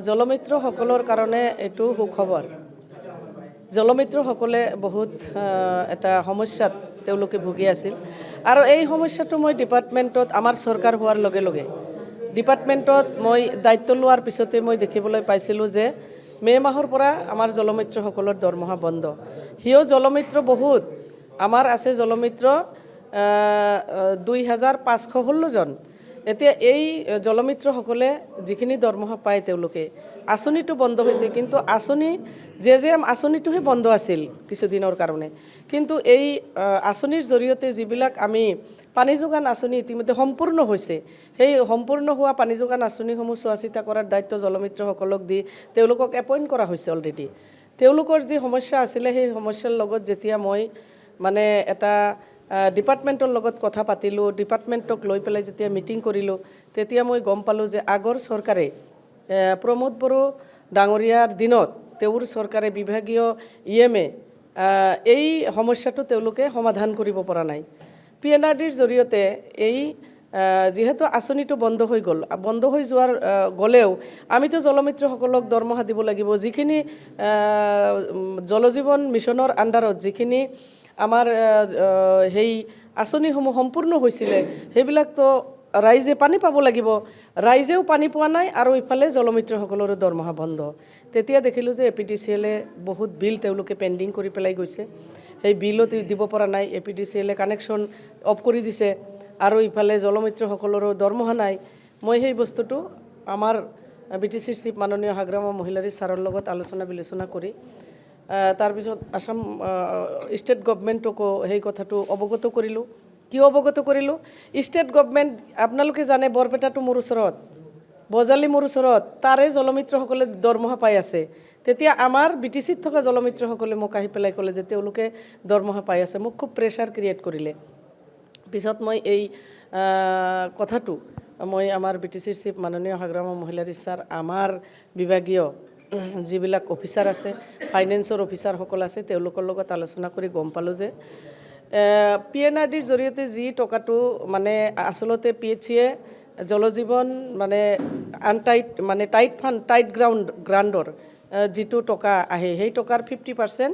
জলমিত্ৰসকলৰ কাৰণে এইটো সুখবৰ। জলমিত্ৰসকলে বহুত এটা সমস্যাত তেওঁলোকে ভুগি আছিল আৰু এই সমস্যাটো মই ডিপাৰ্টমেণ্টত আমাৰ চৰকাৰ হোৱাৰ লগে লগে ডিপাৰ্টমেণ্টত মই দায়িত্ব লোৱাৰ পিছতে মই দেখিবলৈ পাইছিলোঁ যে মে' মাহৰ পৰা আমাৰ জলমিত্ৰসকলৰ দৰমহা বন্ধ। সিও জলমিত্ৰ বহুত আমাৰ আছে জলমিত্ৰ 2516 জন। এতিয়া এই জলমিত্ৰসকলে যিখিনি দৰমহা পায় তেওঁলোকে আঁচনিটো বন্ধ হৈছে, কিন্তু আঁচনি জেজেএম আঁচনিটোহে বন্ধ আছিল কিছুদিনৰ কাৰণে। কিন্তু এই আঁচনিৰ জৰিয়তে যিবিলাক আমি পানী যোগান আঁচনি ইতিমধ্যে সম্পূৰ্ণ হৈছে, সেই সম্পূৰ্ণ হোৱা পানী যোগান আঁচনিসমূহ চোৱা চিতা কৰাৰ দায়িত্ব জলমিত্ৰসকলক দি তেওঁলোকক এপইণ্ট কৰা হৈছে অলৰেডি। তেওঁলোকৰ যি সমস্যা আছিলে সেই সমস্যাৰ লগত যেতিয়া মই মানে এটা ডিপাৰ্টমেণ্টৰ লগত কথা পাতিলোঁ, ডিপাৰ্টমেণ্টক লৈ পেলাই যেতিয়া মিটিং কৰিলোঁ, তেতিয়া মই গম পালোঁ যে আগৰ চৰকাৰে প্ৰমোদ বড়ো ডাঙৰীয়াৰ দিনত তেওঁৰ চৰকাৰে বিভাগীয় ইএমএ এই সমস্যাটো তেওঁলোকে সমাধান কৰিব পৰা নাই। PNRDৰ জৰিয়তে এই যিহেতু আঁচনিটো বন্ধ হৈ গ'ল, বন্ধ হৈ যোৱাৰ গ'লেও আমিতো জলমিত্ৰসকলক দৰমহা দিব লাগিব। যিখিনি জলজীৱন মিছনৰ আণ্ডাৰত যিখিনি আমাৰ সেই আঁচনিসমূহ সম্পূৰ্ণ হৈছিলে সেইবিলাকতো ৰাইজে পানী পাব লাগিব। ৰাইজেও পানী পোৱা নাই আৰু ইফালে জলমিত্ৰসকলৰো দৰমহা বন্ধ। তেতিয়া দেখিলোঁ যে APDCL-এ বহুত বিল তেওঁলোকে পেণ্ডিং কৰি পেলাই গৈছে। সেই বিলো দিব পৰা নাই। APDCL-এ কানেকশ্যন অফ কৰি দিছে আৰু ইফালে জলমিত্ৰসকলৰো দৰমহা নাই। মই সেই বস্তুটো আমাৰ BTCৰ চিফ মাননীয় হাগ্ৰামা মহিলাৰী ছাৰৰ লগত আলোচনা বিলোচনা কৰি তাৰপিছত আসাম ষ্টেট গভমেণ্টকো সেই কথাটো অৱগত কৰিলোঁ। কিয় অৱগত কৰিলোঁ? ষ্টেট গভমেণ্ট আপোনালোকে জানে বৰপেটাটো মোৰ ওচৰত, বজালি মোৰ ওচৰত, তাৰে জলমিত্ৰসকলে দৰমহা পাই আছে। তেতিয়া আমাৰ BTCত থকা জলমিত্ৰসকলে মোক আহি পেলাই ক'লে যে তেওঁলোকে দৰমহা পাই আছে। মোক খুব প্ৰেছাৰ ক্ৰিয়েট কৰিলে। পিছত মই এই কথাটো মই আমাৰ BTCৰ চিফ মাননীয় হাগ্ৰামা মহিলাৰী ছাৰ, আমাৰ বিভাগীয় যিবিলাক অফিচাৰ আছে, ফাইনেন্সৰ অফিচাৰসকল আছে, তেওঁলোকৰ লগত আলোচনা কৰি গম পালোঁ যে PNRDৰ জৰিয়তে যি টকাটো মানে আচলতে PHC-য়ে জলজীৱন মানে টাইট গ্ৰাউণ্ডৰ যিটো টকা আহে সেই টকাৰ 50%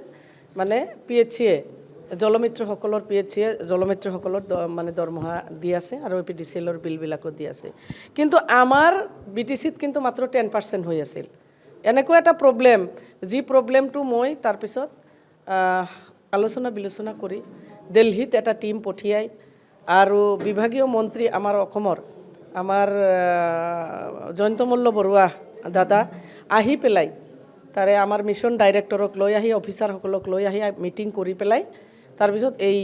মানে PHC-য়ে জলমিত্ৰসকলৰ PHC-য়ে জলমিত্ৰসকলৰ মানে দৰমহা দি আছে আৰু APDCL-ৰ বিলবিলাকো দি আছে। কিন্তু আমাৰ BTCত কিন্তু মাত্ৰ 10% হৈ আছিল। এনেকুৱা এটা প্ৰব্লেম, যি প্ৰব্লেমটো মই তাৰপিছত আলোচনা বিলোচনা কৰি দিল্লীত এটা টীম পঠিয়াই আৰু বিভাগীয় মন্ত্ৰী আমাৰ অসমৰ আমাৰ জয়ন্ত মল্ল বৰুৱা দাদা আহি পেলাই তাৰে আমাৰ মিছন ডাইৰেক্টৰক লৈ আহি অফিচাৰসকলক লৈ আহি মিটিং কৰি পেলাই তাৰপিছত এই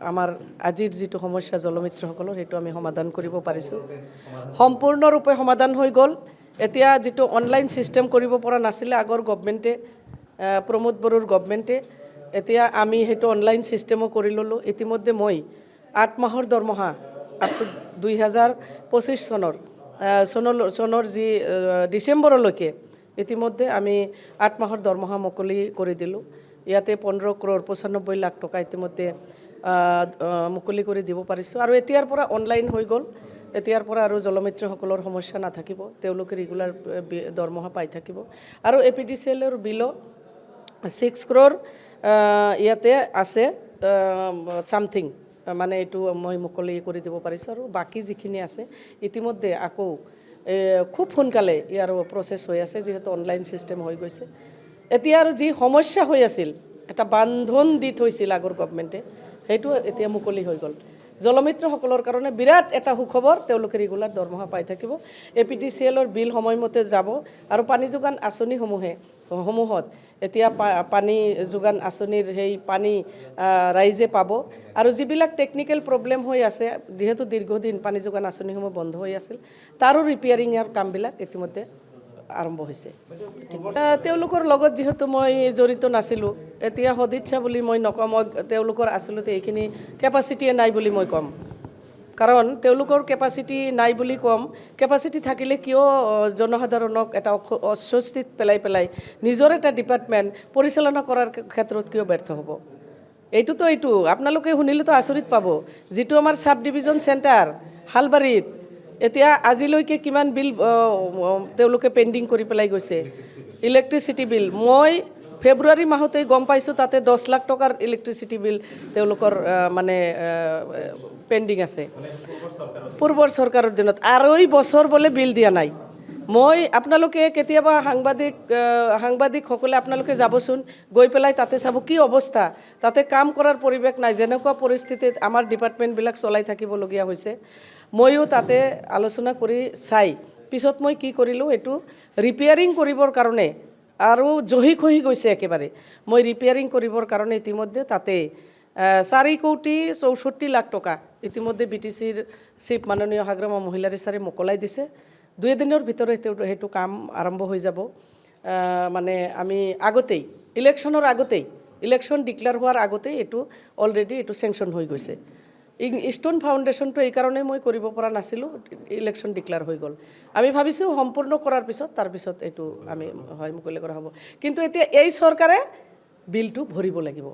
আমাৰ আজিৰ যিটো সমস্যা জলমিত্ৰসকলৰ সেইটো আমি সমাধান কৰিব পাৰিছোঁ। সম্পূৰ্ণৰূপে সমাধান হৈ গ'ল। এতিয়া যিটো অনলাইন ছিষ্টেম কৰিব পৰা নাছিলে আগৰ গভমেণ্টে, প্ৰমোদ বড়োৰ গভমেণ্টে, এতিয়া আমি সেইটো অনলাইন ছিষ্টেমো কৰি ল'লোঁ। ইতিমধ্যে মই 8 মাহৰ দৰমহা আপ টু 2025 চনৰ যি ডিচেম্বৰলৈকে ইতিমধ্যে আমি 8 মাহৰ দৰমহা মুকলি কৰি দিলোঁ। ইয়াতে 15 crore 95 লাখ টকা ইতিমধ্যে মুকলি কৰি দিব পাৰিছোঁ আৰু এতিয়াৰ পৰা অনলাইন হৈ গ'ল। এতিয়াৰ পৰা আৰু জলমিত্ৰসকলৰ সমস্যা নাথাকিব, তেওঁলোকে ৰেগুলাৰ দৰমহা পাই থাকিব। আৰু APDCL-ৰ বিলো 6 crore ইয়াতে আছে চামথিং, মানে এইটো মই মুকলি কৰি দিব পাৰিছোঁ। আৰু বাকী যিখিনি আছে ইতিমধ্যে আকৌ খুব সোনকালে ইয়াৰ প্ৰচেছ হৈ আছে, যিহেতু অনলাইন ছিষ্টেম হৈ গৈছে। এতিয়া আৰু যি সমস্যা হৈ আছিল, এটা বান্ধোন দি থৈছিল আগৰ গভমেণ্টে, সেইটো এতিয়া মুকলি হৈ গ'ল। জলমিত্ৰসকলৰ কাৰণে বিৰাট এটা সুখবৰ, তেওঁলোকে ৰেগুলাৰ দৰমহা পাই থাকিব। APDCL-ৰ বিল সময়মতে যাব আৰু পানী যোগান আঁচনিসমূহত এতিয়া পানী যোগান আঁচনিৰ সেই পানী ৰাইজে পাব। আৰু যিবিলাক টেকনিকেল প্ৰব্লেম হৈ আছে, যিহেতু দীৰ্ঘদিন পানী যোগান আঁচনিসমূহ বন্ধ হৈ আছিল, তাৰো ৰিপেয়াৰিঙৰ কামবিলাক ইতিমধ্যে আৰম্ভ হৈছে। তেওঁলোকৰ লগত যিহেতু মই জড়িত নাছিলোঁ, এতিয়া সদিচ্ছা বুলি মই নকওঁ, মই তেওঁলোকৰ আচলতে এইখিনি কেপাচিটিয়ে নাই বুলি মই ক'ম। কাৰণ তেওঁলোকৰ কেপাচিটি নাই বুলি ক'ম। কেপাচিটি থাকিলে কিয় জনসাধাৰণক এটা অস্বস্তিত পেলাই নিজৰ এটা ডিপাৰ্টমেণ্ট পৰিচালনা কৰাৰ ক্ষেত্ৰত কিয় ব্যৰ্থ হ'ব? এইটো আপোনালোকে শুনিলেতো আচৰিত পাব। যিটো আমাৰ চাব ডিভিজন চেণ্টাৰ হালবাৰীত, এতিয়া আজিলৈকে কিমান বিল তেওঁলোকে পেণ্ডিং কৰি পেলাই গৈছে ইলেক্ট্ৰিচিটি বিল মই ফেব্ৰুৱাৰী মাহতেই গম পাইছোঁ তাতে 10 লাখ টকাৰ ইলেক্ট্ৰিচিটি বিল তেওঁলোকৰ মানে পেণ্ডিং আছে পূৰ্বৰ চৰকাৰৰ দিনত আৰু এই বছৰ বোলে বিল দিয়া নাই মই আপোনালোকে কেতিয়াবা সাংবাদিকসকলে আপোনালোকে যাবচোন গৈ পেলাই তাতে চাব কি অৱস্থা তাতে কাম কৰাৰ পৰিৱেশ নাই যেনেকুৱা পৰিস্থিতিত আমাৰ ডিপাৰ্টমেণ্টবিলাক চলাই থাকিবলগীয়া হৈছে ময়ো তাতে আলোচনা কৰি চাই পিছত মই কি কৰিলোঁ এইটো ৰিপেয়াৰিং কৰিবৰ কাৰণে আৰু জহি খহি গৈছে একেবাৰে মই ৰিপেয়াৰিং কৰিবৰ কাৰণে ইতিমধ্যে তাতে 4 কোটি 64 লাখ টকা ইতিমধ্যে BTCৰ চিফ মাননীয় হাগ্ৰামা মহিলাৰী ছাৰে মোকলাই দিছে 2 দিনৰ ভিতৰত সেইটো কাম আৰম্ভ হৈ যাব মানে আমি আগতেই ইলেকশ্যনৰ আগতেই ইলেকশ্যন ডিক্লেয়াৰ হোৱাৰ আগতেই এইটো অলৰেডি এইটো চেংচন হৈ গৈছে ষ্ট'ন ফাউণ্ডেশ্যনটো এই কাৰণে মই কৰিব পৰা নাছিলোঁ ইলেকশ্যন ডিক্লেয়াৰ হৈ গ'ল আমি ভাবিছোঁ সম্পূৰ্ণ কৰাৰ পিছত তাৰপিছত এইটো আমি হয় মুকলি কৰা হ'ব কিন্তু এতিয়া এই চৰকাৰে বিলটো ভৰিব লাগিব